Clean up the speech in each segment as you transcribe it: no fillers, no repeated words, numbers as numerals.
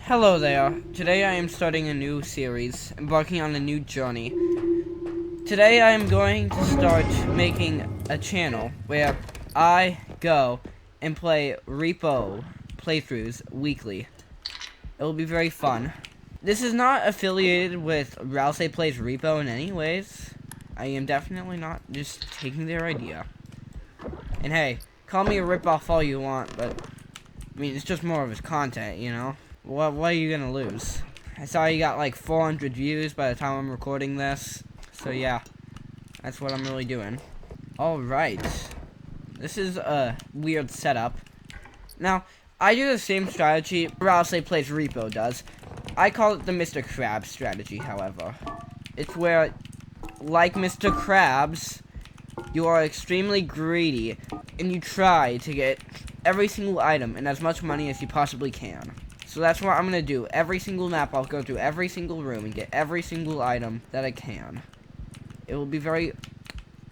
Hello there. Today I am starting a new series, embarking on a new journey. Today I am going to start making a channel where I go and play R.E.P.O playthroughs weekly. It will be very fun. This is not affiliated with Rouse Plays R.E.P.O in any ways. I am definitely not just taking their idea. And hey, call me a rip-off all you want, but I mean, it's just more of his content, you know? What are you gonna lose? I saw you got like 400 views by the time I'm recording this. So yeah, that's what I'm really doing. Alright. This is a weird setup. Now, I do the same strategy Rouse Plays R.E.P.O does. I call it the Mr. Krabs strategy, however. It's where, like Mr. Krabs, you are extremely greedy, and you try to get every single item and as much money as you possibly can. So that's what I'm gonna do. Every single map, I'll go through every single room and get every single item that I can. It will be very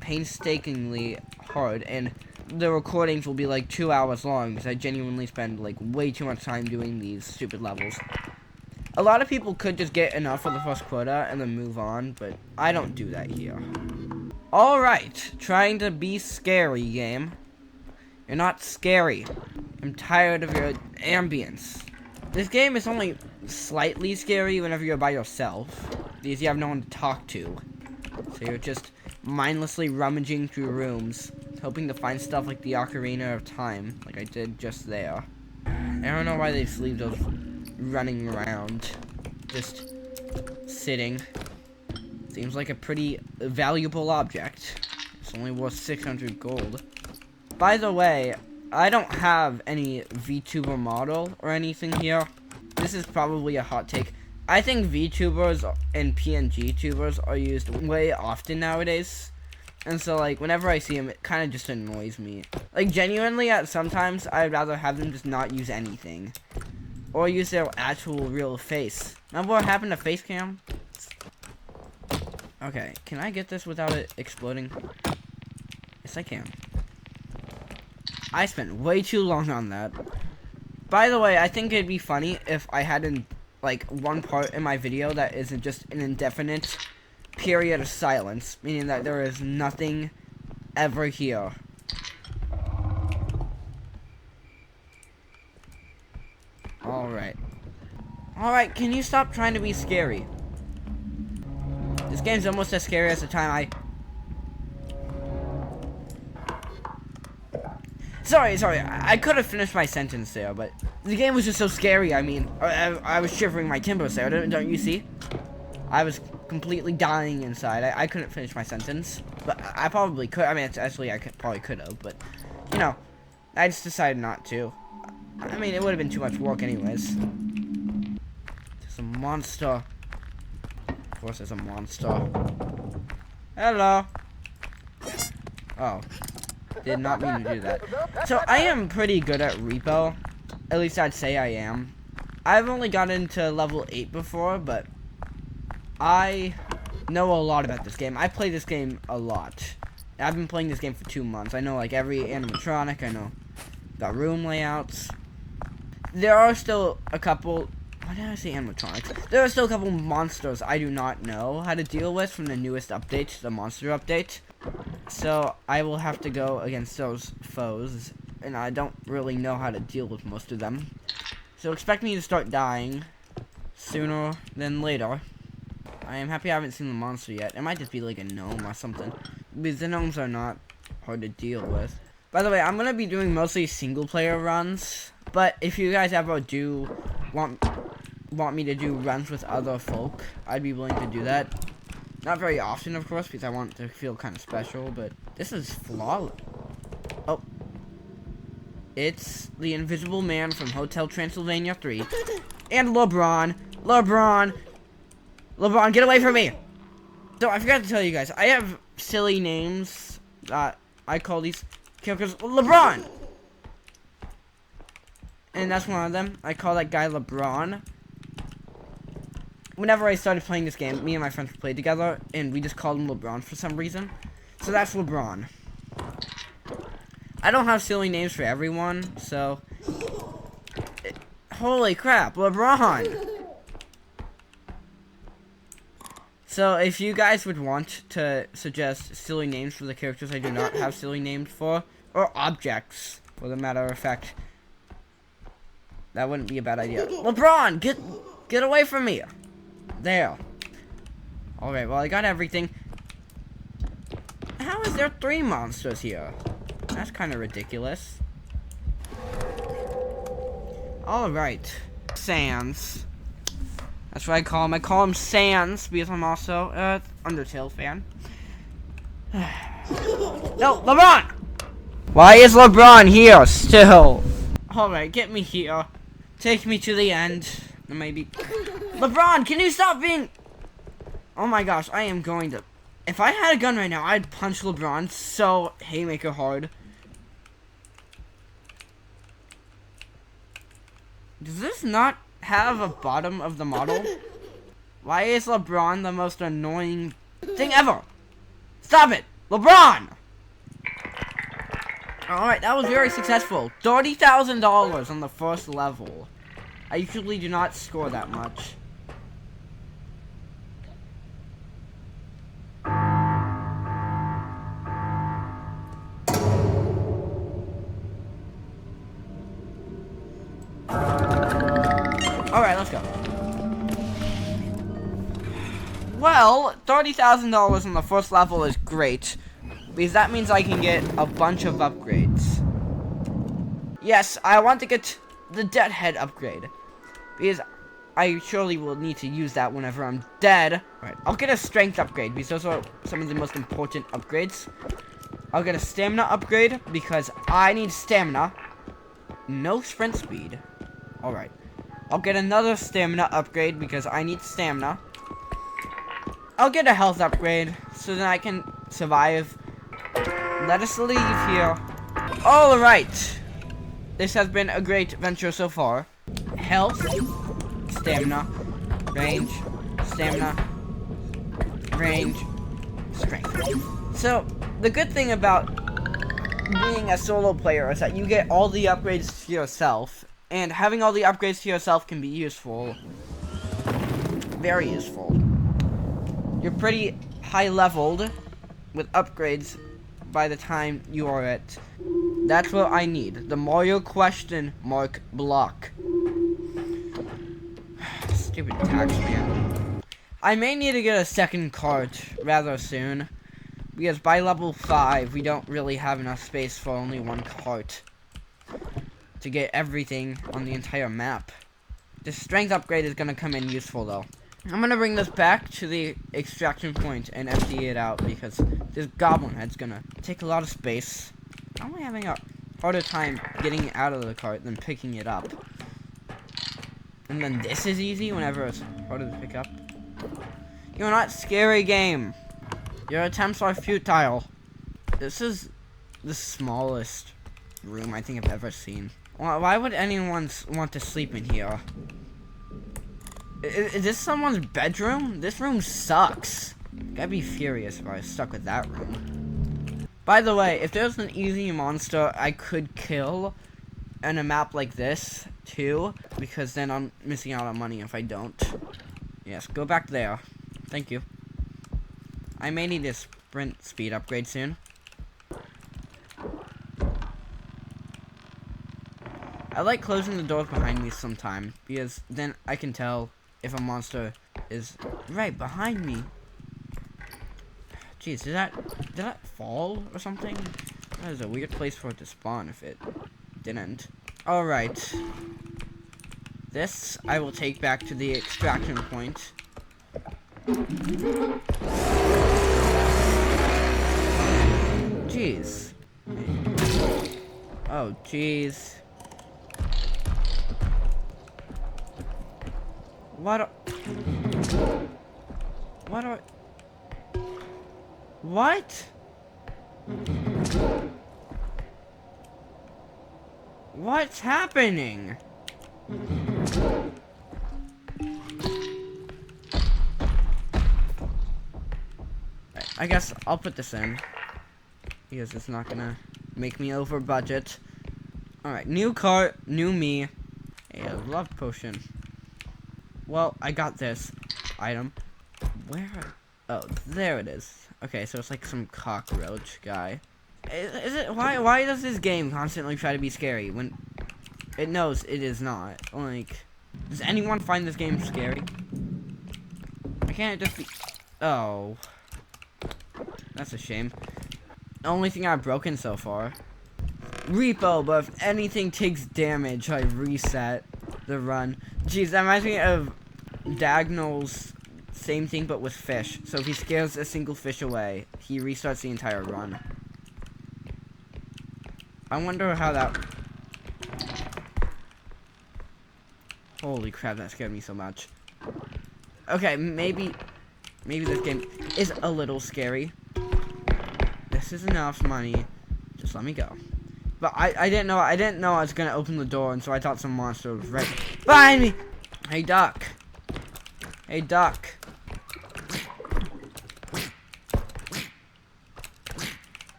painstakingly hard, and the recordings will be like 2 hours long because I genuinely spend like way too much time doing these stupid levels. A lot of people could just get enough for the first quota and then move on, but I don't do that here. Alright, trying to be scary, game. You're not scary. I'm tired of your ambience. This game is only slightly scary whenever you're by yourself, because you have no one to talk to. So you're just mindlessly rummaging through rooms, hoping to find stuff like the Ocarina of Time, like I did just there. I don't know why they just leave those running around, just sitting. Seems like a pretty valuable object. It's only worth 600 gold. By the way, I don't have any VTuber model or anything here. This is probably a hot take. I think VTubers and PNG tubers are used way often nowadays. And so, like, whenever I see them, it kind of just annoys me. Like, genuinely, at sometimes, I'd rather have them just not use anything. Or use their actual real face. Remember what happened to Facecam? Okay, can I get this without it exploding? Yes, I can. I spent way too long on that. By the way, I think it'd be funny if I had like one part in my video that isn't just an indefinite period of silence, meaning that there is nothing ever here. Alright. Alright, can you stop trying to be scary? This game's almost as scary as the time Sorry, I could have finished my sentence there, but the game was just so scary. I mean, I was shivering my timbers there, don't you see? I was completely dying inside. I couldn't finish my sentence, but I probably could. I mean, actually, probably could have, but, you know, I just decided not to. I mean, it would have been too much work anyways. There's a monster. Of course there's a monster. Hello. Oh. Did not mean to do that. So, I am pretty good at R.E.P.O. At least I'd say I am. I've only gotten to level 8 before, but I know a lot about this game. I play this game a lot. I've been playing this game for 2 months. I know, like, every animatronic. I know the room layouts. There are still a couple... Why did I say animatronics? There are still a couple monsters I do not know how to deal with from the newest update, the monster update. So, I will have to go against those foes, and I don't really know how to deal with most of them. So expect me to start dying sooner than later. I am happy I haven't seen the monster yet. It might just be like a gnome or something, because the gnomes are not hard to deal with. By the way, I'm going to be doing mostly single-player runs, but if you guys ever do want me to do runs with other folk, I'd be willing to do that. Not very often, of course, because I want to feel kind of special, but this is flawless. Oh. It's the Invisible Man from Hotel Transylvania 3. And Lebron. Lebron, get away from me! So, I forgot to tell you guys, I have silly names. I call these characters Lebron! And that's one of them. I call that guy Lebron. Whenever I started playing this game, me and my friends played together, and we just called him LeBron for some reason. So that's LeBron. I don't have silly names for everyone, so Holy crap, LeBron! So, if you guys would want to suggest silly names for the characters I do not have silly names for, or objects, for the matter of fact, that wouldn't be a bad idea. LeBron, get away from me! There. Alright, well, I got everything. How is there 3 monsters here? That's kind of ridiculous. Alright. Sans. That's what I call him. I call him Sans because I'm also an Undertale fan. No, LeBron! Why is LeBron here still? Alright, get me here. Take me to the end. Maybe. LeBron, can you stop being... Oh my gosh, I am going to... If I had a gun right now, I'd punch LeBron so haymaker hard. Does this not have a bottom of the model? Why is LeBron the most annoying thing ever? Stop it! LeBron! Alright, that was very successful. $30,000 on the first level. I usually do not score that much. Alright, let's go. Well, $30,000 on the first level is great, because that means I can get a bunch of upgrades. Yes, I want to get the Deadhead upgrade, because I surely will need to use that whenever I'm dead. Right, I'll get a Strength upgrade, because those are some of the most important upgrades. I'll get a Stamina upgrade, because I need stamina. No sprint speed. Alright. I'll get another stamina upgrade because I need stamina. I'll get a health upgrade so that I can survive. Let us leave here. Alright. This has been a great adventure so far. Health, stamina, range, stamina, range, strength. So, the good thing about being a solo player is that you get all the upgrades to yourself. And having all the upgrades to yourself can be useful. Very useful. You're pretty high leveled with upgrades by the time you are at... That's what I need. The Mario question mark block. Stupid tax man. I may need to get a second cart rather soon. Because by level 5, we don't really have enough space for only one cart to get everything on the entire map. The strength upgrade is gonna come in useful though. I'm gonna bring this back to the extraction point and empty it out because this goblin head's gonna take a lot of space. How am I having a harder time getting it out of the cart than picking it up? And then this is easy whenever it's harder to pick up. You're not scary, game. Your attempts are futile. This is the smallest room I think I've ever seen. Why would anyone want to sleep in here? Is this someone's bedroom? This room sucks. I'd be furious if I was stuck with that room. By the way, if there's an easy monster I could kill on a map like this, too, because then I'm missing out on money if I don't. Yes, go back there. Thank you. I may need a sprint speed upgrade soon. I like closing the doors behind me sometime, because then I can tell if a monster is right behind me. Jeez, did that fall or something? That is a weird place for it to spawn if it didn't. Alright. This I will take back to the extraction point. Jeez. Oh, jeez. What? What's happening? I guess I'll put this in because it's not gonna make me over budget. Alright, new cart, new me. A love potion. Well, I got this item. Where? Oh, there it is. Okay, so it's like some cockroach guy. Is it? Why does this game constantly try to be scary when it knows it is not? Like, does anyone find this game scary? I can't just be. Oh, that's a shame. The only thing I've broken so far. R.E.P.O, but if anything takes damage, I reset the run. Jeez, that reminds me of Dagnall's same thing, but with fish. So if he scares a single fish away, he restarts the entire run. I wonder how that... Holy crap, that scared me so much. Okay, maybe this game is a little scary. This is enough money. Just let me go. But I didn't know I was gonna open the door, and so I thought some monster was right behind me. Hey duck. Hey duck.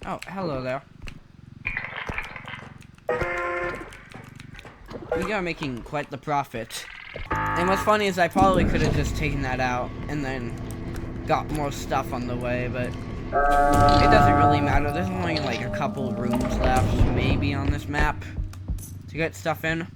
Oh, hello there. We are making quite the profit. And what's funny is I probably could have just taken that out and then got more stuff on the way, but it doesn't really matter. There's only like a couple rooms left, maybe, on this map to get stuff in.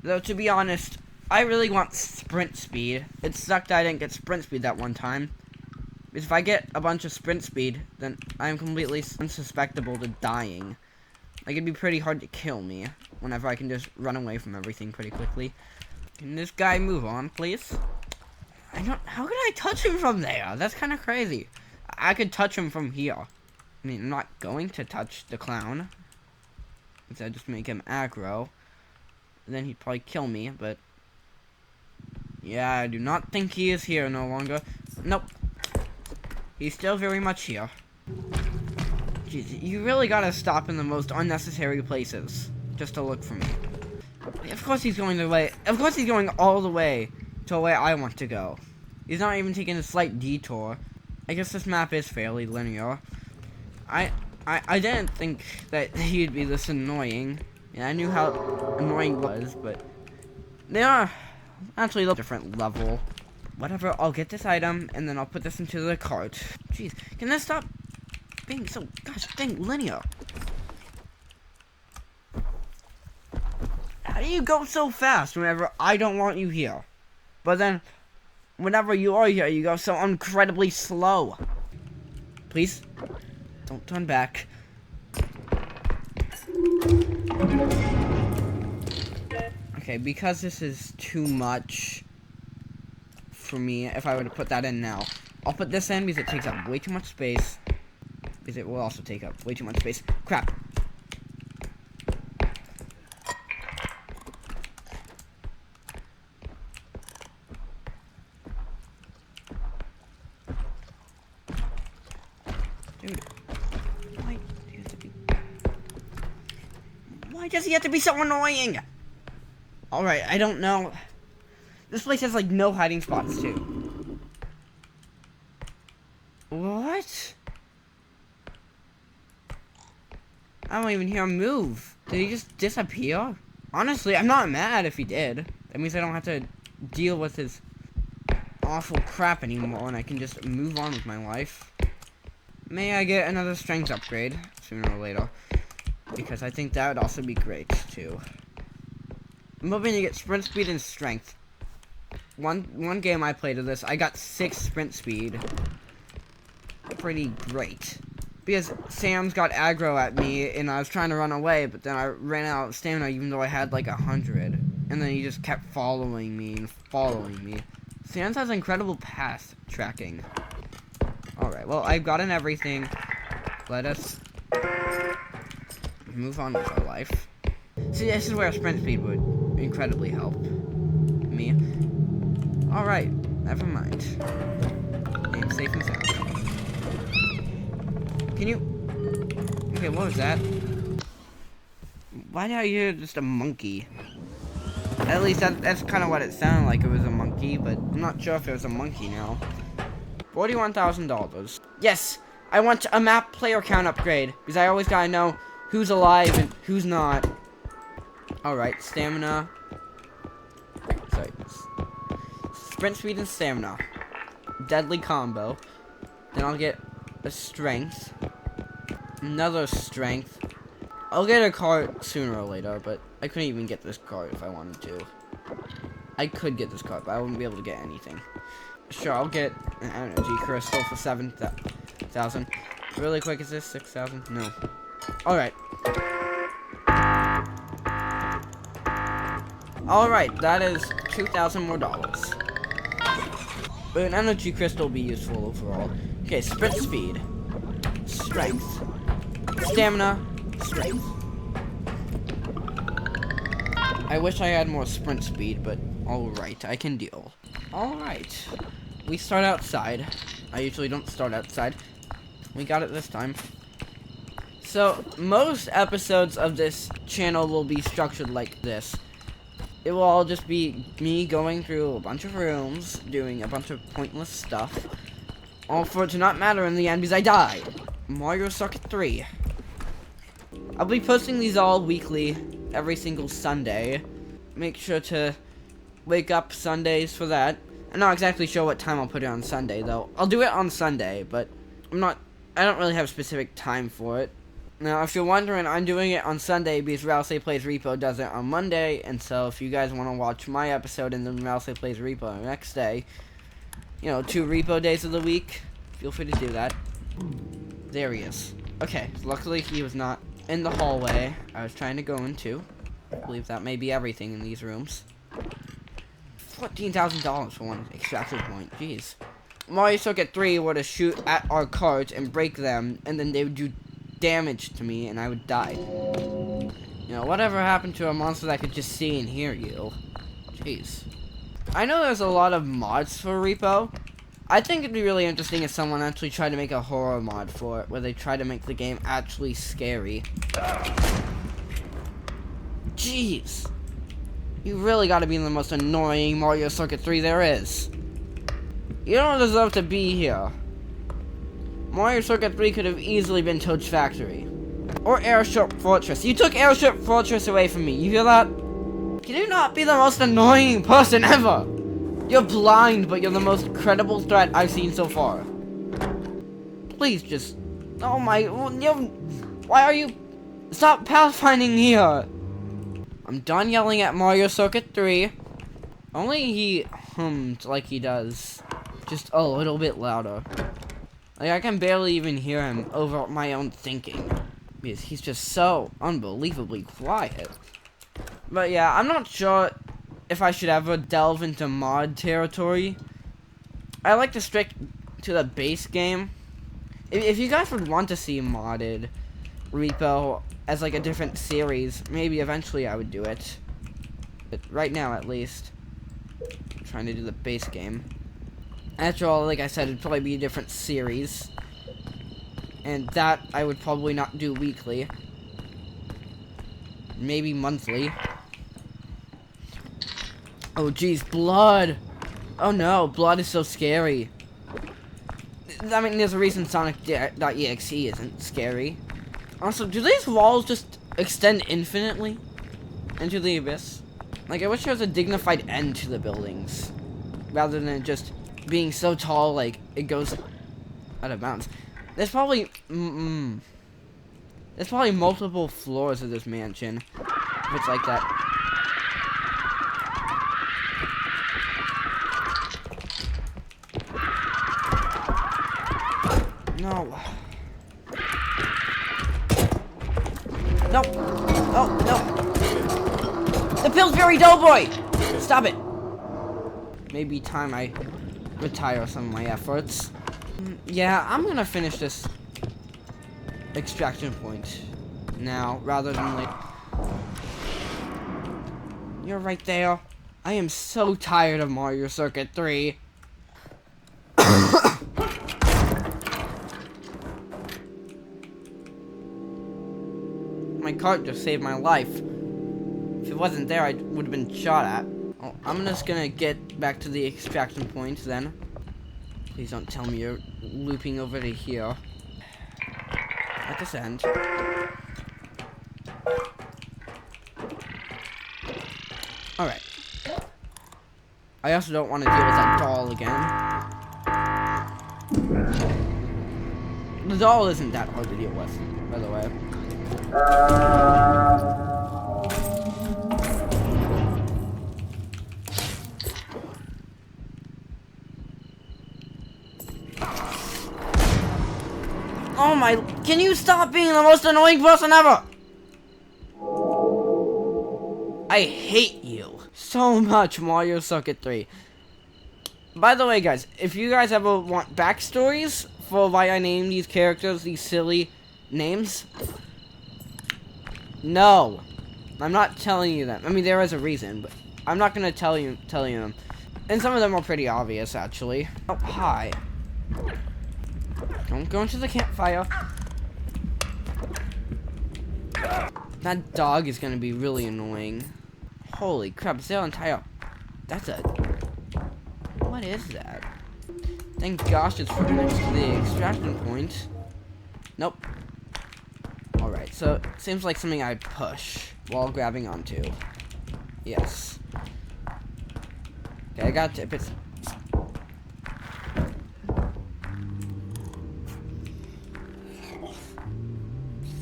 Though, to be honest, I really want sprint speed. It sucked I didn't get sprint speed that one time. Because if I get a bunch of sprint speed, then I'm completely unsuspectable to dying. Like, it'd be pretty hard to kill me whenever I can just run away from everything pretty quickly. Can this guy move on, please? How could I touch him from there? That's kind of crazy. I could touch him from here. I mean, I'm not going to touch the clown. Instead, just make him aggro. And then he'd probably kill me, but... yeah, I do not think he is here no longer. Nope. He's still very much here. Jeez, you really gotta stop in the most unnecessary places just to look for me. Of course he's going the way. Of course he's going all the way to where I want to go. He's not even taking a slight detour. I guess this map is fairly linear. I didn't think that he'd be this annoying. Yeah, I knew how annoying he was, but they are actually a different level. Whatever, I'll get this item, and then I'll put this into the cart. Jeez, can this stop being so gosh dang linear? How do you go so fast whenever I don't want you here? But then, whenever you are here, you go so incredibly slow. Please, don't turn back. Okay, because this is too much for me, if I were to put that in now, I'll put this in because it takes up way too much space. Because it will also take up way too much space. Crap. Dude, why does he have to be so annoying? Alright, I don't know. This place has like no hiding spots too. What? I don't even hear him move. Did he just disappear? Honestly, I'm not mad if he did. That means I don't have to deal with his awful crap anymore, and I can just move on with my life. May I get another strength upgrade sooner or later? Because I think that would also be great, too. I'm hoping to get sprint speed and strength. One game I played of this, I got 6 sprint speed. Pretty great. Because Sam's got aggro at me, and I was trying to run away, but then I ran out of stamina even though I had like 100. And then he just kept following me and following me. Sam's has incredible path tracking. Alright, well, I've gotten everything. Let us move on with our life. See, this is where sprint speed would incredibly help me. Alright, never mind. Aim safe and sound. Can you... okay, what was that? Why did I hear just a monkey? At least that's kind of what it sounded like. It was a monkey, but I'm not sure if it was a monkey now. $41,000. Yes, I want a map player count upgrade because I always gotta know who's alive and who's not. All right, stamina. Sorry, sprint speed and stamina. Deadly combo. Then I'll get a strength. Another strength. I'll get a card sooner or later, but I couldn't even get this card if I wanted to. I could get this card, but I wouldn't be able to get anything. Sure, I'll get an energy crystal for 7,000. Really quick, is this 6,000? No. Alright. Alright, that is $2,000 more dollars. But an energy crystal will be useful overall. Okay, sprint speed. Strength. Stamina. Strength. I wish I had more sprint speed, but alright, I can deal. Alright. We start outside. I usually don't start outside. We got it this time. So, most episodes of this channel will be structured like this. It will all just be me going through a bunch of rooms, doing a bunch of pointless stuff. All for it to not matter in the end because I died. Mario Circuit 3. I'll be posting these all weekly, every single Sunday. Make sure to wake up Sundays for that. I'm not exactly sure what time I'll put it on Sunday, though. I'll do it on Sunday, but I don't really have a specific time for it. Now, if you're wondering, I'm doing it on Sunday because Ralsei Plays R.E.P.O does it on Monday, and so if you guys want to watch my episode and then Ralsei Plays R.E.P.O the next day, you know, 2 R.E.P.O days of the week, feel free to do that. There he is. Okay, so luckily he was not in the hallway I was trying to go into. I believe that may be everything in these rooms. $14,000 for one extraction point, jeez. Mario Circuit 3 were to shoot at our carts and break them, and then they would do damage to me and I would die. You know, whatever happened to a monster that could just see and hear you? Jeez. I know there's a lot of mods for R.E.P.O. I think it'd be really interesting if someone actually tried to make a horror mod for it, where they try to make the game actually scary. Jeez. You really gotta be the most annoying Mario Circuit 3 there is. You don't deserve to be here. Mario Circuit 3 could have easily been Toad's Factory. Or Airship Fortress. You took Airship Fortress away from me. You hear that? Can you not be the most annoying person ever? You're blind, but you're the most credible threat I've seen so far. Please just... Oh my... Why are you... Stop pathfinding here. I'm done yelling at Mario Circuit 3. Only he hummed like he does. Just a little bit louder. Like, I can barely even hear him over my own thinking. Because he's just so unbelievably quiet. But yeah, I'm not sure if I should ever delve into mod territory. I like to stick to the base game. If you guys would want to see modded R.E.P.O as like a different series, maybe eventually I would do it. But right now, at least, I'm trying to do the base game. After all, like I said, it'd probably be a different series. And that I would probably not do weekly. Maybe monthly. Oh geez, blood! Oh no, blood is so scary. I mean, there's a reason Sonic.exe isn't scary. Also, do these walls just extend infinitely into the abyss? Like, I wish there was a dignified end to the buildings. Rather than just being so tall, like, it goes out of bounds. There's probably... there's probably multiple floors of this mansion. If it's like that. No. No. Oh, no. The Pillsbury Doughboy! Stop it. Maybe time I retire some of my efforts. Yeah, I'm gonna finish this extraction point now, rather than like... You're right there. I am so tired of Mario Circuit 3. My cart just saved my life. If it wasn't there, I would have been shot at. Oh, I'm just gonna get back to the extraction point then. Please don't tell me you're looping over to here. At this end. Alright. I also don't want to deal with that doll again. The doll isn't that hard to deal with, by the way. Oh my, can you stop being the most annoying person ever? I hate you so much, Mario Circuit 3. By the way, guys, if you guys ever want backstories for why I named these characters these silly names, no, I'm not telling you that. I mean, there is a reason, but I'm not gonna tell you them. And some of them are pretty obvious, actually. Oh, hi. Don't go into the campfire. That dog is gonna be really annoying. Holy crap, is their entire... That's a... What is that? Thank gosh it's right next to the extraction point. Nope. Alright, so it seems like something I'd push while grabbing onto. Yes. Okay, I got tip. It's...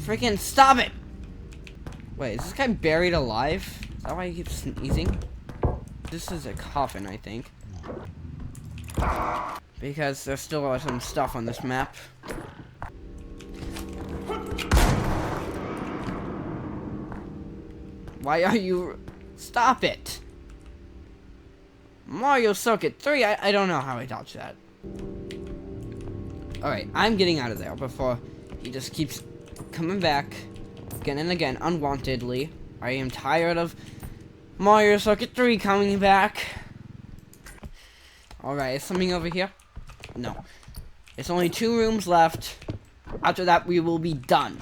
Freaking stop it! Wait, is this guy buried alive? Is that why he keeps sneezing? This is a coffin, I think. Because there's still some stuff on this map. Why are you... Stop it! Mario Circuit 3, I don't know how I dodged that. Alright, I'm getting out of there before he just keeps coming back again and again, unwantedly. I am tired of Mario Circuit 3 coming back. Alright, is something over here? No. It's only 2 rooms left. After that, we will be done.